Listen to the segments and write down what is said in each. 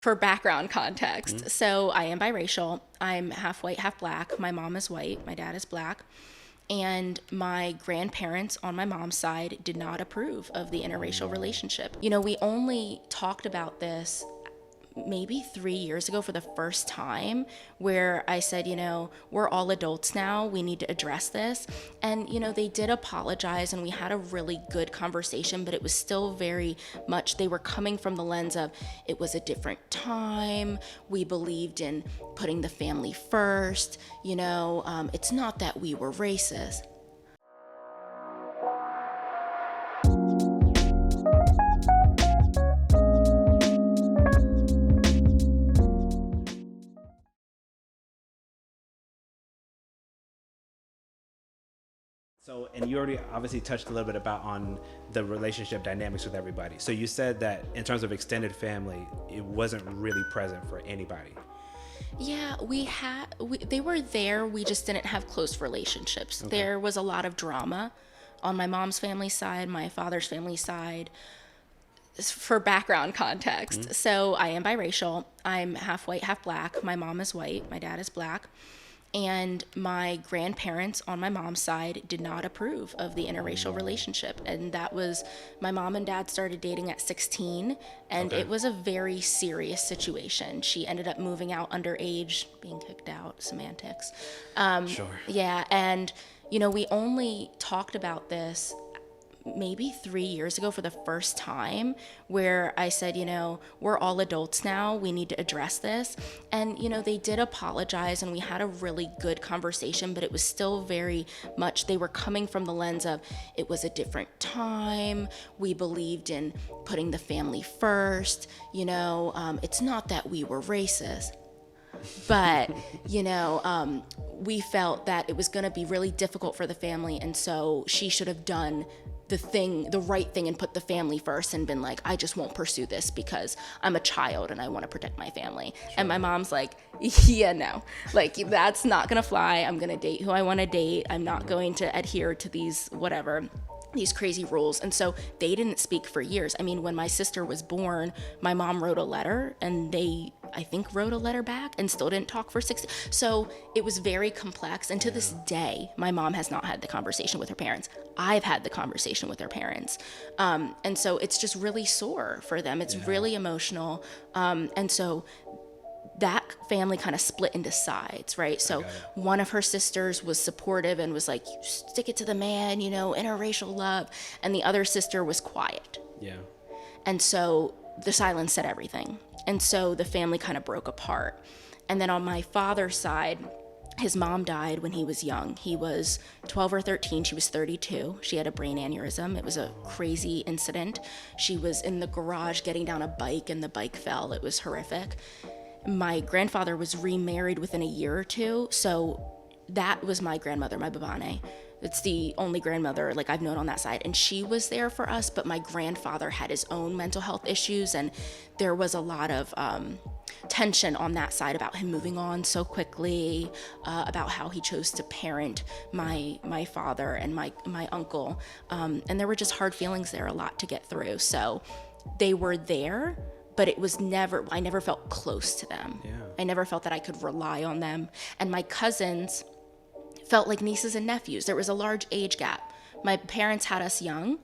For background context, so I am biracial. I'm half white, half black. My mom is white, my dad is black. And my grandparents on my mom's side did not approve of the interracial relationship. We only talked about this maybe 3 years ago for the first time, where I said, we're all adults now, we need to address this. And they did apologize and we had a really good conversation, but it was still very much, they were coming from the lens of, it was a different time, we believed in putting the family first, it's not that we were racist. So, and you already obviously touched a little bit about on the relationship dynamics with everybody. So you said that in terms of extended family, it wasn't really present for anybody. Yeah, they were there. We just didn't have close relationships. Okay. There was a lot of drama on my mom's family side, my father's family side. For background context, so I am biracial. I'm half white, half black. My mom is white, my dad is black. And my grandparents on my mom's side did not approve of the interracial relationship. And that was, my mom and dad started dating at 16, and it was a very serious situation. She ended up moving out underage, being kicked out, semantics. Sure. Yeah, and, we only talked about this maybe 3 years ago for the first time, where I said, we're all adults now, we need to address this. And, they did apologize and we had a really good conversation, but it was still very much, they were coming from the lens of, it was a different time, we believed in putting the family first, it's not that we were racist. But, we felt that it was going to be really difficult for the family. And so she should have done the right thing and put the family first and been like, I just won't pursue this because I'm a child and I want to protect my family. Sure. And my mom's like, yeah, no, like that's not going to fly. I'm going to date who I want to date. I'm not going to adhere to these crazy rules. And so they didn't speak for years. I mean, when my sister was born, my mom wrote a letter and they, I think, wrote a letter back and still didn't talk for 6. So it was very complex. And to this day, my mom has not had the conversation with her parents. I've had the conversation with her parents. And so it's just really sore for them. It's really emotional. And so that family kind of split into sides, right? So one of her sisters was supportive and was like, stick it to the man, interracial love. And the other sister was quiet. Yeah. And so the silence said everything. And so the family kind of broke apart. And then on my father's side, his mom died when he was young. He was 12 or 13. She was 32. She had a brain aneurysm. It was a crazy incident. She was in the garage getting down a bike and the bike fell. It was horrific. My grandfather was remarried within a year or two. So that was my grandmother, my babane. It's the only grandmother like I've known on that side. And she was there for us, but my grandfather had his own mental health issues. And there was a lot of tension on that side about him moving on so quickly, about how he chose to parent my father and my uncle. And there were just hard feelings there, a lot to get through. So they were there, but I never felt close to them. Yeah. I never felt that I could rely on them. And my cousins felt like nieces and nephews. There was a large age gap. My parents had us young.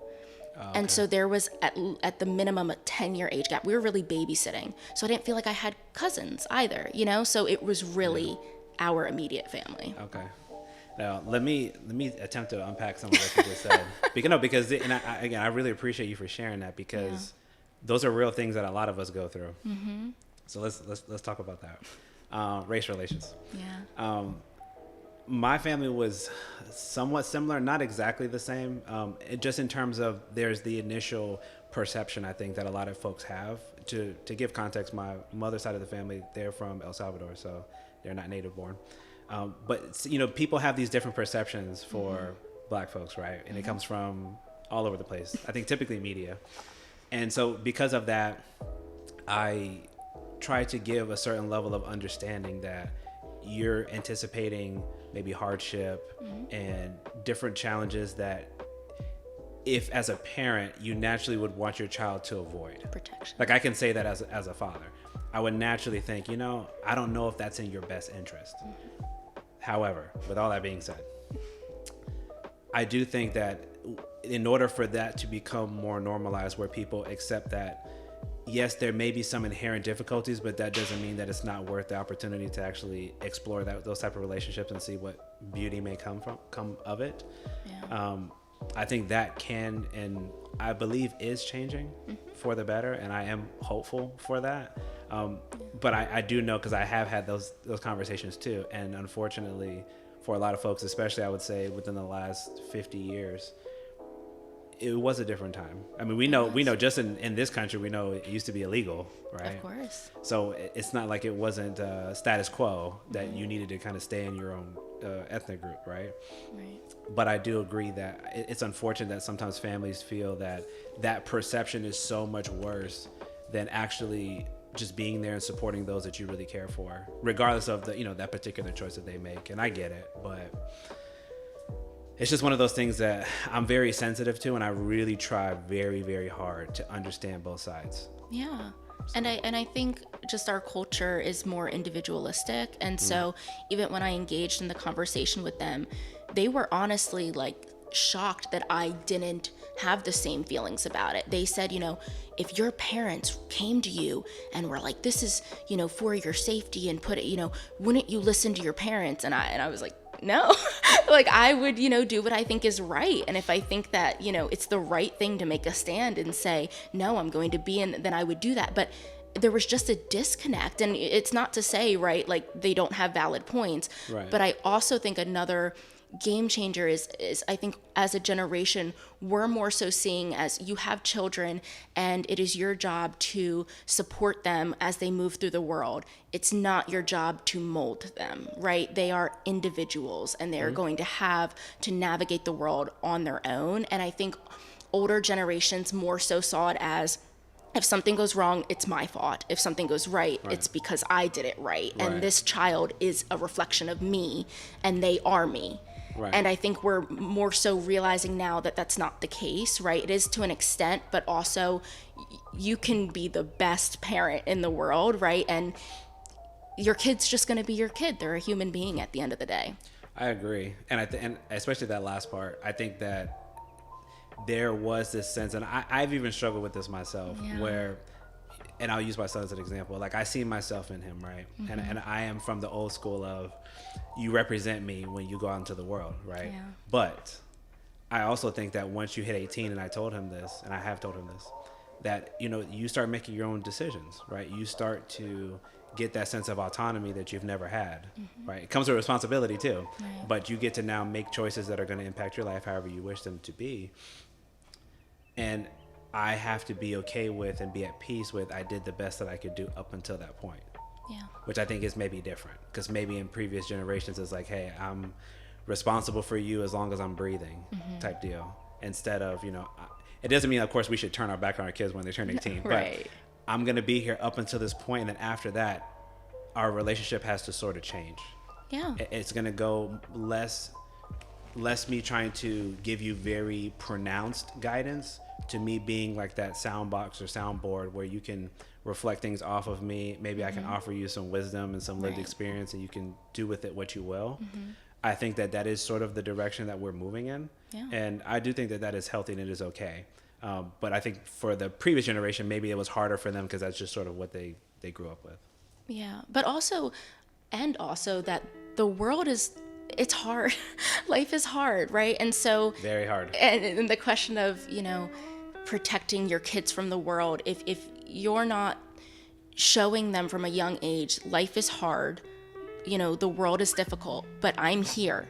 And so there was at the minimum a 10-year age gap. We were really babysitting. So I didn't feel like I had cousins either, So it was really our immediate family. Okay. Now let me attempt to unpack some of what you just said. Because I really appreciate you for sharing that, because those are real things that a lot of us go through. Mm-hmm. So let's talk about that. Race relations. Yeah. My family was somewhat similar, not exactly the same. Just in terms of there's the initial perception, I think, that a lot of folks have. To give context, my mother's side of the family, they're from El Salvador, so they're not native born. But people have these different perceptions for Black folks, right? And it comes from all over the place. I think typically media. And so because of that, I try to give a certain level of understanding that you're anticipating maybe hardship and different challenges that if as a parent you naturally would want your child to avoid. Protection. Like I can say that as a father. I would naturally think, I don't know if that's in your best interest. However, with all that being said, I do think that in order for that to become more normalized, where people accept that, yes, there may be some inherent difficulties, but that doesn't mean that it's not worth the opportunity to actually explore those type of relationships and see what beauty may come of it. Yeah. I think that can, and I believe is changing for the better, and I am hopeful for that. But I do know, because I have had those conversations too, and unfortunately for a lot of folks, especially I would say within the last 50 years, it was a different time. I mean, we know just in this country, we know it used to be illegal, right? Of course. So it's not like it wasn't status quo that you needed to kind of stay in your own ethnic group, right? Right. But I do agree that it's unfortunate that sometimes families feel that perception is so much worse than actually just being there and supporting those that you really care for, regardless of that particular choice that they make. And I get it, but it's just one of those things that I'm very sensitive to, and I really try very, very hard to understand both sides. Yeah. And I think just our culture is more individualistic. And so even when I engaged in the conversation with them, they were honestly like shocked that I didn't have the same feelings about it. They said, if your parents came to you and were like, this is, for your safety and put it, wouldn't you listen to your parents? And I was like, no, like I would, do what I think is right. And if I think that, it's the right thing to make a stand and say, no, I'm going to be in, then I would do that. But there was just a disconnect. And it's not to say, right, like they don't have valid points. Right. But I also think another game changer is I think as a generation, we're more so seeing as you have children and it is your job to support them as they move through the world. It's not your job to mold them, right? They are individuals and they're going to have to navigate the world on their own. And I think older generations more so saw it as, if something goes wrong, it's my fault. If something goes right, it's because I did it right. And this child is a reflection of me and they are me. Right. And I think we're more so realizing now that that's not the case, right? It is to an extent, but also you can be the best parent in the world, right? And your kid's just going to be your kid. They're a human being at the end of the day. I agree. And and especially that last part, I think that there was this sense, and I've even struggled with this myself, where, and I'll use my son as an example, like I see myself in him, right? And I am from the old school of, you represent me when you go out into the world, right? Yeah. But I also think that once you hit 18, and I told him this, and I have told him this, that, you start making your own decisions, right? You start to get that sense of autonomy that you've never had, right? It comes with responsibility too, but you get to now make choices that are going to impact your life however you wish them to be. And I have to be okay with and be at peace with, I did the best that I could do up until that point. Yeah. Which I think is maybe different, because maybe in previous generations it's like, hey, I'm responsible for you as long as I'm breathing, type deal. Instead of, it doesn't mean, of course, we should turn our back on our kids when they turn 18, right. But I'm going to be here up until this point, and then after that, our relationship has to sort of change. Yeah. It's going to go less me trying to give you very pronounced guidance to me being like that sound box or soundboard where you can reflect things off of me. Maybe I can offer you some wisdom and some lived experience, and you can do with it what you will. I think that is sort of the direction that we're moving in. Yeah. And I do think that is healthy and it is okay. But I think for the previous generation, maybe it was harder for them because that's just sort of what they grew up with. Yeah. But also that the world it's hard. Life is hard, right? And so very hard. And the question of, protecting your kids from the world, if you're not showing them from a young age, life is hard, the world is difficult, but I'm here,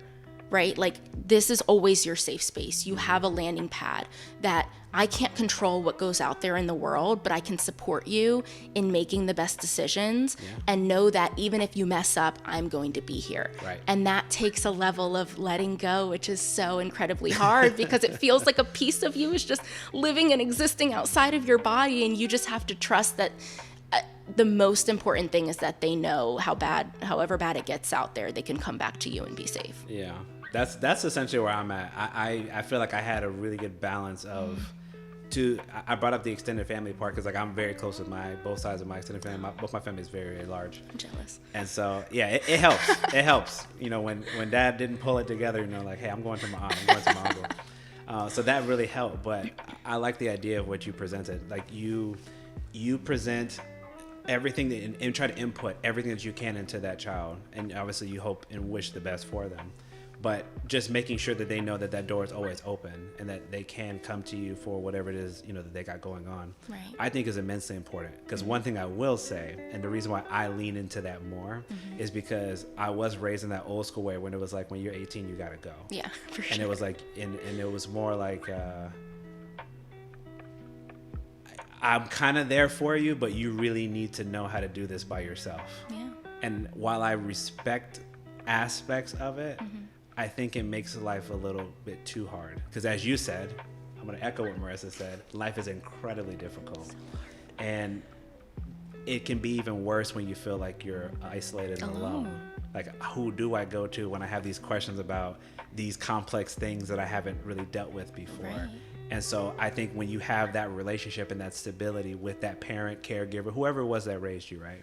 right? Like, this is always your safe space. You have a landing pad that I can't control what goes out there in the world, but I can support you in making the best decisions and know that even if you mess up, I'm going to be here. Right. And that takes a level of letting go, which is so incredibly hard because it feels like a piece of you is just living and existing outside of your body, and you just have to trust that the most important thing is that they know however bad it gets out there, they can come back to you and be safe. Yeah. That's essentially where I'm at. I feel like I had a really good balance of I brought up the extended family part because like I'm very close with both sides of my extended family. Both my family is very, very large. I'm jealous. And so yeah, it helps. It helps. You know, when Dad didn't pull it together, you know, like, hey, I'm going to my aunt, I'm going to my uncle. So that really helped. But I like the idea of what you presented. Like you present everything and try to input everything that you can into that child, and obviously you hope and wish the best for them. But just making sure that they know that that door is always open and that they can come to you for whatever it is, you know, that they got going on. Right. I think is immensely important because one thing I will say, and the reason why I lean into that more is because I was raised in that old school way when it was like, when you're 18, you got to go. Yeah, for sure. And it was like, and it was more like, I'm kind of there for you, but you really need to know how to do this by yourself. Yeah. And while I respect aspects of it, I think it makes life a little bit too hard. Because as you said, I'm going to echo what Marissa said, life is incredibly difficult. And it can be even worse when you feel like you're isolated and alone. Like, who do I go to when I have these questions about these complex things that I haven't really dealt with before? Right. And so I think when you have that relationship and that stability with that parent, caregiver, whoever it was that raised you, right?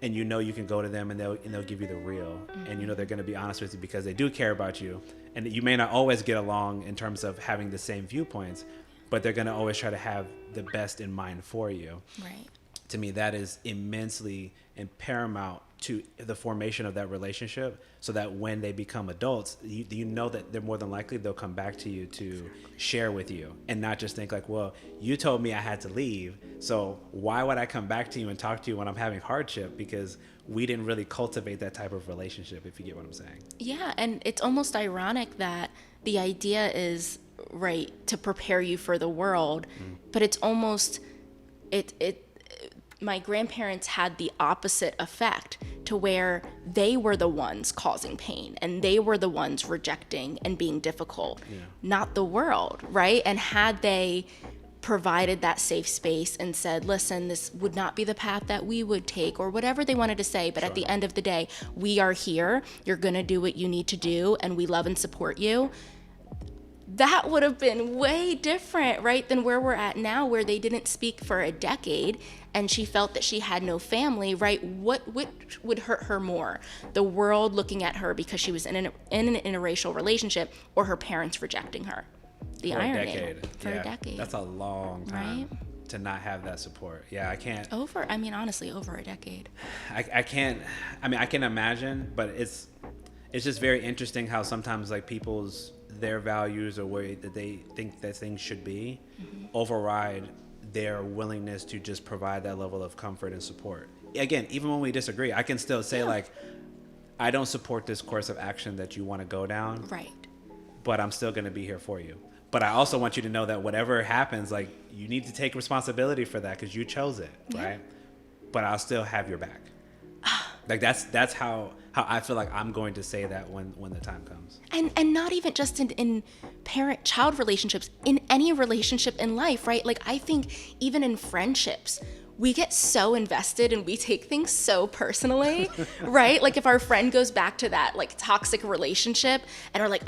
And you know you can go to them and they'll give you the real, and you know they're going to be honest with you because they do care about you, and you may not always get along in terms of having the same viewpoints, but they're going to always try to have the best in mind for you. Right. To me, that is immensely and paramount to the formation of that relationship, so that when they become adults, you know that they're more than likely they'll come back to you to share with you, and not just think like, well, you told me I had to leave, so why would I come back to you and talk to you when I'm having hardship? Because we didn't really cultivate that type of relationship, if you get what I'm saying. Yeah, and it's almost ironic that the idea is, right, to prepare you for the world, but it's almost my grandparents had the opposite effect, to where they were the ones causing pain and they were the ones rejecting and being difficult, not the world, right? And had they provided that safe space and said, listen, this would not be the path that we would take, or whatever they wanted to say, but at the end of the day, we are here, you're gonna do what you need to do, and we love and support you, that would have been way different, right, than where we're at now, where they didn't speak for a decade and she felt that she had no family, right? What would hurt her more? The world looking at her because she was in an interracial relationship, or her parents rejecting her? The irony. For a decade. That's a long time, right? To not have that support. Yeah, I can't. Honestly, over a decade. I can't. I mean, I can imagine, but it's just very interesting how sometimes like their values or way that they think that things should be override their willingness to just provide that level of comfort and support. Again, even when we disagree, I can still say like, I don't support this course of action that you want to go down. Right. But I'm still going to be here for you. But I also want you to know that whatever happens, like, you need to take responsibility for that because you chose it, right? But I'll still have your back. Like that's how I feel like I'm going to say that when the time comes. And not even just in parent-child relationships, in any relationship in life, right? Like, I think even in friendships, we get so invested and we take things so personally, right? Like, if our friend goes back to that like toxic relationship and are like,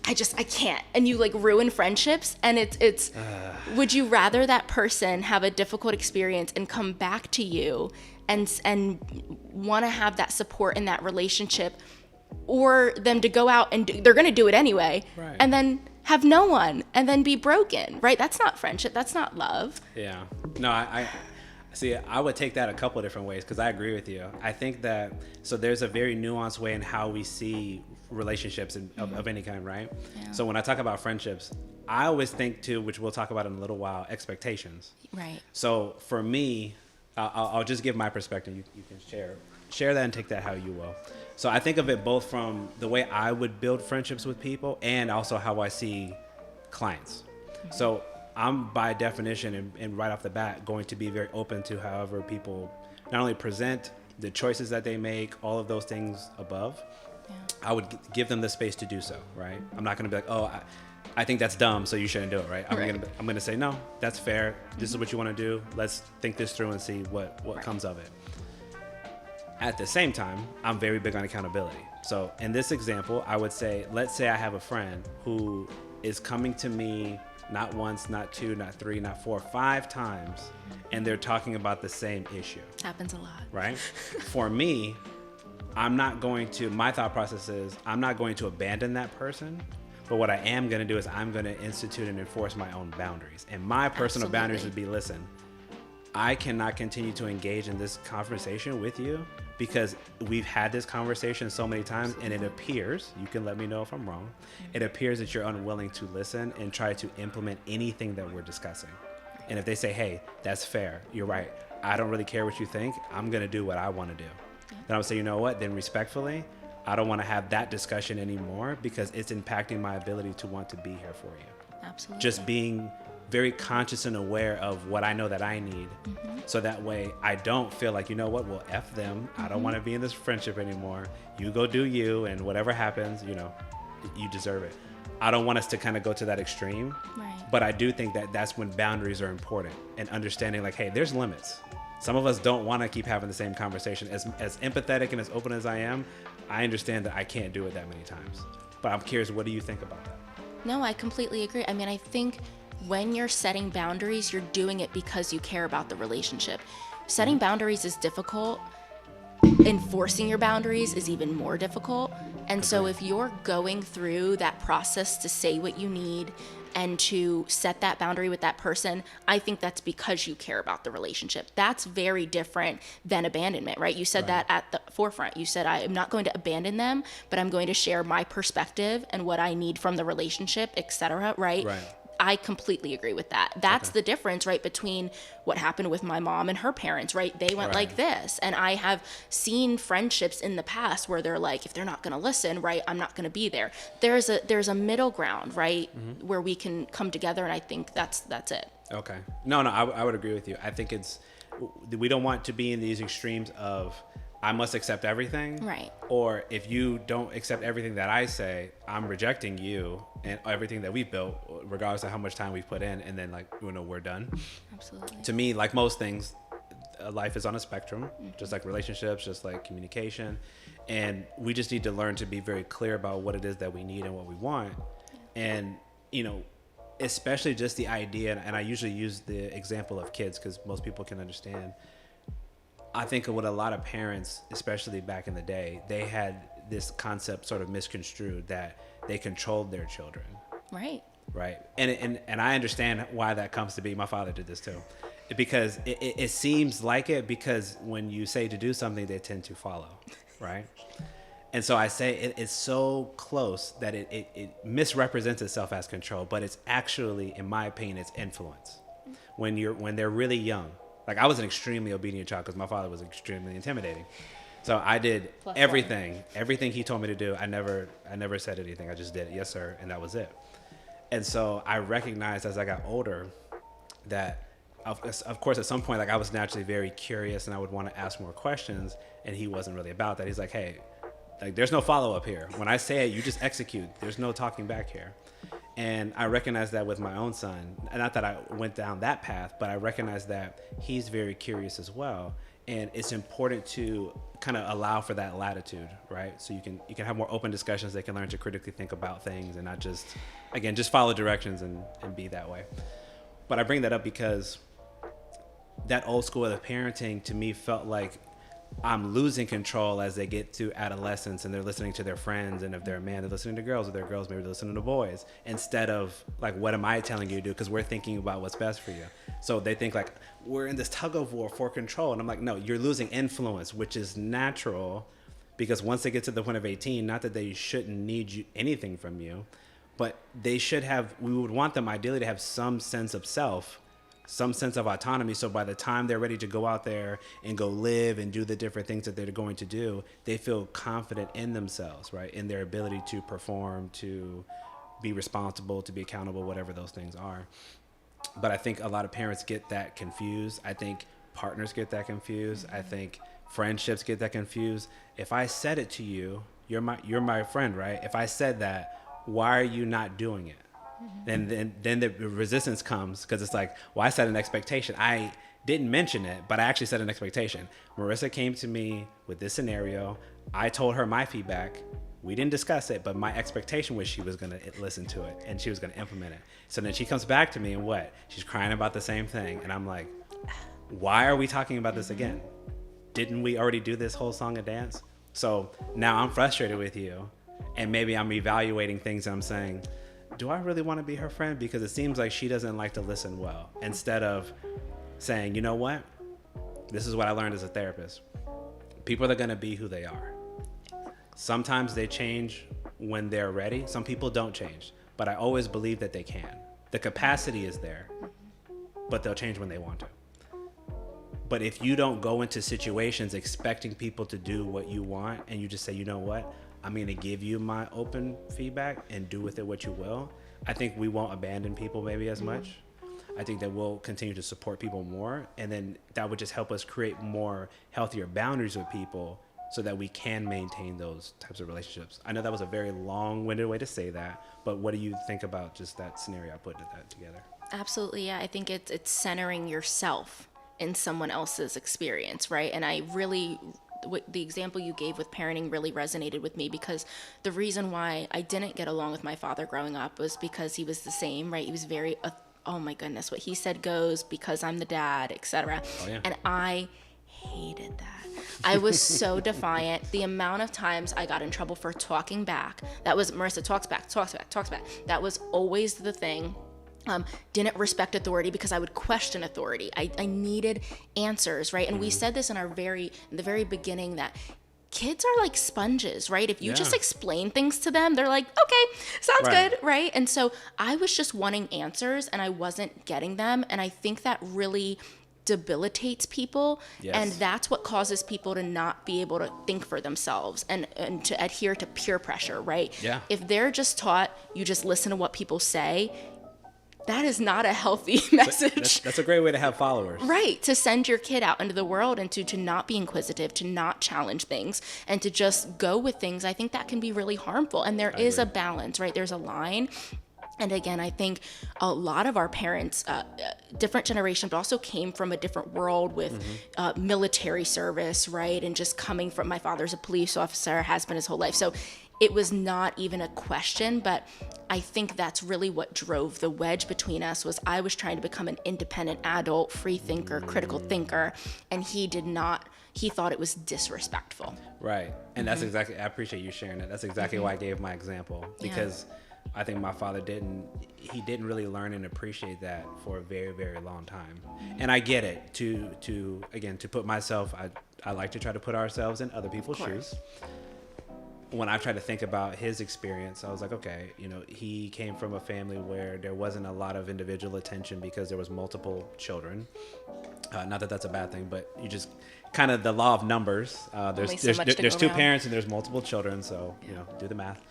I can't, and you like ruin friendships, and it's would you rather that person have a difficult experience and come back to you and want to have that support in that relationship, or them to go out and they're going to do it anyway, right, and then have no one and then be broken, right? That's not friendship. That's not love. Yeah. No, I see, I would take that a couple of different ways because I agree with you. I think that, so there's a very nuanced way in how we see relationships of any kind, right? Yeah. So when I talk about friendships, I always think too, which we'll talk about in a little while, expectations. Right. So for me, I'll just give my perspective. You can share that and take that how you will. So I think of it both from the way I would build friendships with people and also how I see clients. So I'm by definition and right off the bat going to be very open to however people not only present, the choices that they make, all of those things above. Yeah. I would give them the space to do so, right? I'm not going to be like, oh, I think that's dumb, so you shouldn't do it, right? I'm gonna say, no, that's fair. This is what you want to do. Let's think this through and see what comes of it. At the same time, I'm very big on accountability. So in this example, I would say, let's say I have a friend who is coming to me not once, not two, not three, not four, 5 times, and they're talking about the same issue. Happens a lot. Right? For me, my thought process is I'm not going to abandon that person, but what I am going to do is I'm going to institute and enforce my own boundaries. And my personal boundaries would be, listen, I cannot continue to engage in this conversation with you because we've had this conversation so many times, and it appears, you can let me know if I'm wrong, it appears that you're unwilling to listen and try to implement anything that we're discussing. And if they say, hey, that's fair, you're right, I don't really care what you think, I'm going to do what I want to do. Then I'll say, you know what, then respectfully, I don't want to have that discussion anymore because it's impacting my ability to want to be here for you. Absolutely. Just being very conscious and aware of what I know that I need. So that way I don't feel like, you know what, well, F them. I don't want to be in this friendship anymore. You go do you, and whatever happens, you know, you deserve it. I don't want us to kind of go to that extreme. Right. But I do think that that's when boundaries are important, and understanding like, hey, there's limits. Some of us don't want to keep having the same conversation. As empathetic and as open as I am, I understand that I can't do it that many times. But I'm curious, what do you think about that? No, I completely agree. I mean, I think when you're setting boundaries, you're doing it because you care about the relationship. Setting boundaries is difficult. Enforcing your boundaries is even more difficult. And so if you're going through that process to say what you need and to set that boundary with that person, I think that's because you care about the relationship. That's very different than abandonment, right? You said that at the forefront. You said, I am not going to abandon them, but I'm going to share my perspective and what I need from the relationship, etc., right? Right. I completely agree with that. That's the difference, right, between what happened with my mom and her parents, right? They went like this. And I have seen friendships in the past where they're like, if they're not going to listen, right, I'm not going to be there. There's a middle ground, right, where we can come together, and I think that's it. Okay. No, I would agree with you. I think we don't want to be in these extremes of I must accept everything. Right. Or if you don't accept everything that I say, I'm rejecting you and everything that we built, regardless of how much time we've put in, and then like, you know, we're done. Absolutely. To me, like most things, life is on a spectrum, just like relationships, just like communication. And we just need to learn to be very clear about what it is that we need and what we want. And, you know, especially just the idea, and I usually use the example of kids because most people can understand. I think with a lot of parents, especially back in the day, they had this concept sort of misconstrued that they controlled their children. Right. Right. And I understand why that comes to be. My father did this too. Because it seems like it, because when you say to do something, they tend to follow. Right. And so I say it's so close that it misrepresents itself as control, but it's actually, in my opinion, it's influence. When they're really young. Like I was an extremely obedient child because my father was extremely intimidating. So I did everything he told me to do. I never said anything. I just did it. Yes, sir. And that was it. And so I recognized as I got older that of course, at some point, like I was naturally very curious and I would want to ask more questions, and he wasn't really about that. He's like, hey, like there's no follow up here. When I say it, you just execute. There's no talking back here. And I recognized that with my own son. Not that I went down that path, but I recognized that he's very curious as well. And it's important to kind of allow for that latitude, right? So you can have more open discussions. They can learn to critically think about things and not just follow directions and be that way. But I bring that up because that old school of parenting to me felt like I'm losing control as they get to adolescence and they're listening to their friends, and if they're a man, they're listening to girls, or they're girls, maybe they're listening to boys, instead of like, what am I telling you to do? Because we're thinking about what's best for you. So they think like we're in this tug of war for control, and I'm like, no, you're losing influence, which is natural, because once they get to the point of 18, not that they shouldn't need anything from you, but they should have, we would want them ideally to have some sense of self, some sense of autonomy. So by the time they're ready to go out there and go live and do the different things that they're going to do, they feel confident in themselves, right? In their ability to perform, to be responsible, to be accountable, whatever those things are. But I think a lot of parents get that confused. I think partners get that confused. I think friendships get that confused. If I said it to you, you're my friend, right? If I said that, why are you not doing it? And then the resistance comes because it's like, well, I set an expectation. didn't mention it, but I actually set an expectation. Marissa came to me with this scenario. I told her my feedback. We didn't discuss it, but my expectation was she was going to listen to it and she was going to implement it. So then she comes back to me and what? She's crying about the same thing. And I'm like, why are we talking about this again? Didn't we already do this whole song and dance? So now I'm frustrated with you, and maybe I'm evaluating things and I'm saying, do I really want to be her friend? Because it seems like she doesn't like to listen well. Instead of saying, you know what? This is what I learned as a therapist. People are going to be who they are. Sometimes they change when they're ready. Some people don't change, but I always believe that they can. The capacity is there, but they'll change when they want to. But if you don't go into situations expecting people to do what you want and you just say, you know what, I'm going to give you my open feedback and do with it what you will, I think we won't abandon people maybe as much. I think that we'll continue to support people more. And then that would just help us create more healthier boundaries with people so that we can maintain those types of relationships. I know that was a very long-winded way to say that, but what do you think about just that scenario I put that together? Absolutely, yeah. I think it's centering yourself in someone else's experience, right? And I really, the example you gave with parenting really resonated with me, because the reason why I didn't get along with my father growing up was because he was the same, right? He was very, oh my goodness, what he said goes, because I'm the dad, etc. Oh, yeah. And I hated that. I was so defiant. The amount of times I got in trouble for talking back, that was Marissa talks back. That was always the thing. Didn't respect authority because I would question authority. I needed answers, right? And we said this in the very beginning, that kids are like sponges, right? If you just explain things to them, they're like, okay, sounds good, right? And so I was just wanting answers and I wasn't getting them. And I think that really debilitates people. Yes. And that's what causes people to not be able to think for themselves and to adhere to peer pressure, right? Yeah. If they're just taught, you just listen to what people say, that is not a healthy message. That's a great way to have followers. Right. To send your kid out into the world and to not be inquisitive, to not challenge things, and to just go with things. I think that can be really harmful. And there is a balance, right? There's a line. And again, I think a lot of our parents, different generation, but also came from a different world with military service, right? And just coming from, my father's a police officer, has been his whole life. So it was not even a question, but I think that's really what drove the wedge between us. Was I was trying to become an independent adult, free thinker, critical thinker, and he did not. He thought it was disrespectful. Right. And that's exactly, I appreciate you sharing that. That's exactly why I gave my example, because I think my father didn't really learn and appreciate that for a very, very long time. And I get it. To put myself, I like to try to put ourselves in other people's shoes. When I tried to think about his experience, I was like, okay, he came from a family where there wasn't a lot of individual attention because there was multiple children. Not that that's a bad thing, but you just kind of the law of numbers. There's two parents and there's multiple children, so do the math.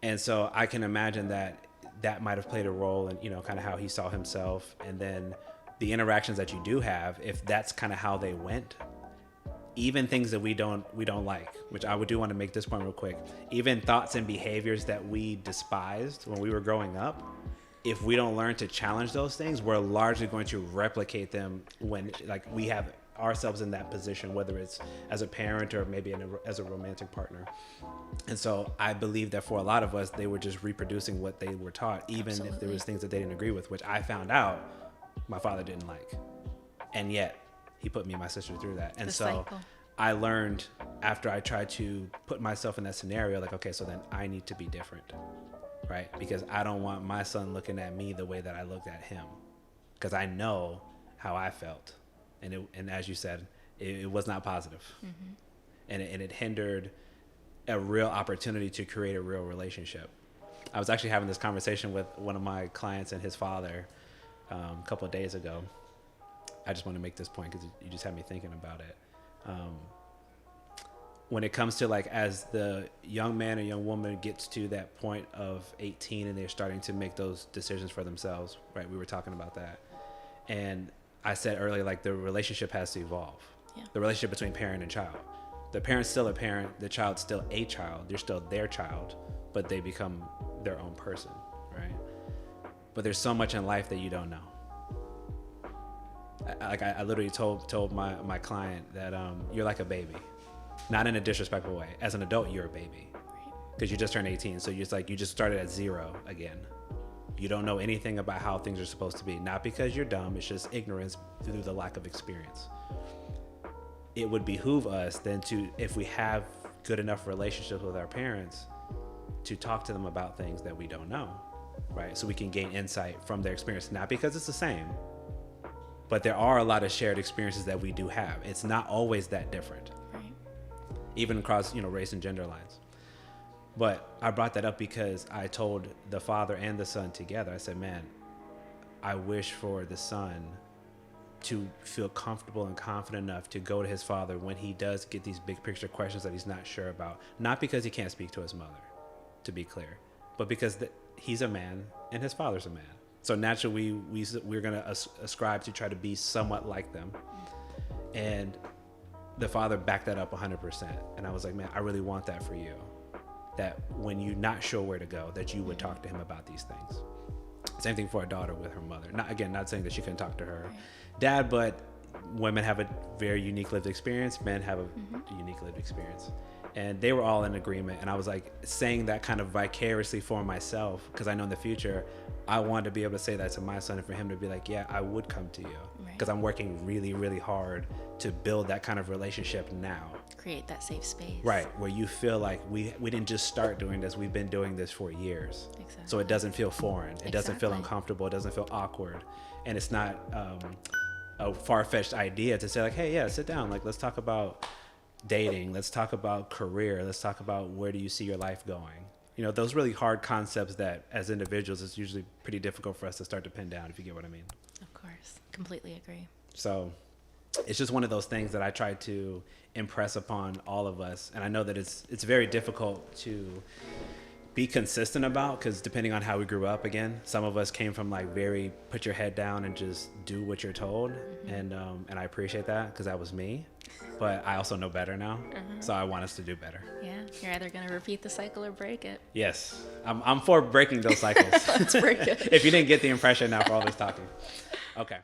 And so I can imagine that might have played a role in kind of how he saw himself, and then the interactions that you do have, if that's kind of how they went. Even things that we don't like, which I do want to make this point real quick, even thoughts and behaviors that we despised when we were growing up, if we don't learn to challenge those things, we're largely going to replicate them when we have ourselves in that position, whether it's as a parent or maybe as a romantic partner. And so I believe that for a lot of us, they were just reproducing what they were taught, even if there was things that they didn't agree with, which I found out my father didn't like. And yet he put me and my sister through that. And so I learned after I tried to put myself in that scenario, like, okay, so then I need to be different, right? Because I don't want my son looking at me the way that I looked at him, because I know how I felt. And as you said, it was not positive. And it hindered a real opportunity to create a real relationship. I was actually having this conversation with one of my clients and his father a couple of days ago. I just want to make this point because you just had me thinking about it. When it comes to as the young man or young woman gets to that point of 18 and they're starting to make those decisions for themselves, right? We were talking about that. And I said earlier, the relationship has to evolve. Yeah. The relationship between parent and child. The parent's still a parent, the child's still a child. They're still their child, but they become their own person, right? But there's so much in life that you don't know. I literally told my client that you're like a baby, not in a disrespectful way. As an adult, you're a baby because you just turned 18. So you just started at zero again. You don't know anything about how things are supposed to be. Not because you're dumb. It's just ignorance through the lack of experience. It would behoove us then to, if we have good enough relationships with our parents, to talk to them about things that we don't know, right? So we can gain insight from their experience, not because it's the same, but there are a lot of shared experiences that we do have. It's not always that different, Right. even across, race and gender lines. But I brought that up because I told the father and the son together, I said, man, I wish for the son to feel comfortable and confident enough to go to his father when he does get these big picture questions that he's not sure about. Not because he can't speak to his mother, to be clear, but because he's a man and his father's a man. So naturally, we're going to ascribe to try to be somewhat like them. And the father backed that up 100%. And I was like, man, I really want that for you. That when you're not sure where to go, that you would talk to him about these things. Same thing for a daughter with her mother. Not saying that she couldn't talk to her dad, but women have a very unique lived experience. Men have a unique lived experience. And they were all in agreement. And I was like saying that kind of vicariously for myself, because I know in the future, I wanted to be able to say that to my son and for him to be like, yeah, I would come to you. Because I'm working really, really hard to build that kind of relationship now. Create that safe space. Right, where you feel like we didn't just start doing this, we've been doing this for years. Exactly. So it doesn't feel foreign, it doesn't feel uncomfortable, it doesn't feel awkward. And it's not a far-fetched idea to say like, hey, yeah, sit down, like let's talk about dating, let's talk about career, let's talk about where do you see your life going. Those really hard concepts that as individuals it's usually pretty difficult for us to start to pin down, if you get what I mean. Of course, completely agree. So it's just one of those things that I try to impress upon all of us. And I know that it's very difficult to be consistent about, because depending on how we grew up, again, some of us came from like very put your head down and just do what you're told. And I appreciate that because that was me. But I also know better now. So I want us to do better. Yeah, you're either going to repeat the cycle or break it. Yes, I'm for breaking those cycles. Let's break it. If you didn't get the impression now for all this talking. Okay.